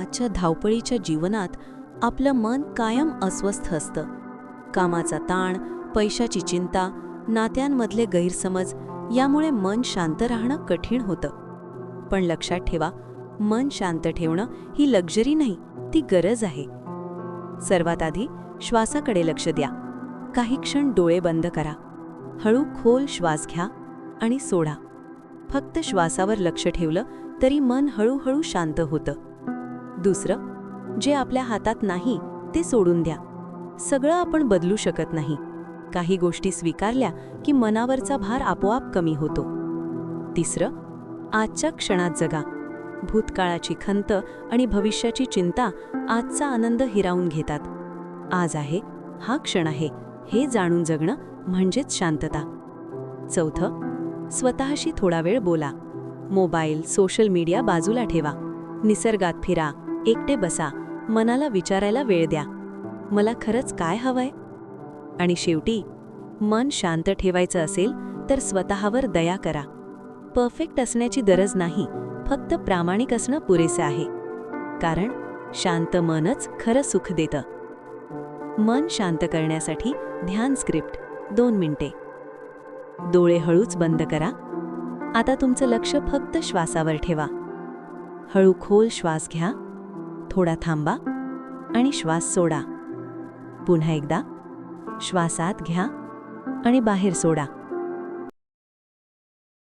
आजच्या धावपळीच्या जीवनात आपलं मन कायम अस्वस्थ असतं. कामाचा ताण, पैशाची चिंता, नात्यांमधले गैरसमज यामुळे मन शांत राहणं कठीण होतं. पण लक्षात ठेवा, मन शांत ठेवणं ही लक्झरी नाही, ती गरज आहे. सर्वात आधी श्वासाकडे लक्ष द्या. काही क्षण डोळे बंद करा. हळू खोल श्वास घ्या आणि सोडा. फक्त श्वासावर लक्ष ठेवलं तरी मन हळूहळू शांत होतं. दुसरं, जे आपल्या हातात नाही ते सोडून द्या. सगळं आपण बदलू शकत नाही. काही गोष्टी स्वीकारल्या की मनावरचा भार आपोआप कमी होतो. तिसरं, आजच्या क्षणात जगा. भूतकाळाची खंत आणि भविष्याची चिंता आजचा आनंद हिरावून घेतात. आज आहे, हा क्षण आहे, हे जाणून जगणं म्हणजेच शांतता. चौथं, स्वतःशी थोडा वेळ बोला. मोबाईल, सोशल मीडिया बाजूला ठेवा. निसर्गात फिरा, एकटे बसा, मनाला विचारायला वेळ द्या, मला खरंच काय हवंय? आणि शेवटी, मन शांत ठेवायचं असेल तर स्वतःवर दया करा. परफेक्ट असण्याची गरज नाही, फक्त प्रामाणिक असणं पुरेसे आहे. कारण शांत मनच खरं सुख देतं. मन शांत करण्यासाठी ध्यान स्क्रिप्ट 2 मिनिटे. डोळे हळूच बंद करा. आता तुमचं लक्ष फक्त श्वासावर ठेवा. हळू खोल श्वास घ्या, थोडा थांबा आणि श्वास सोडा. पुन्हा एकदा श्वास आत घ्या आणि बाहेर सोडा.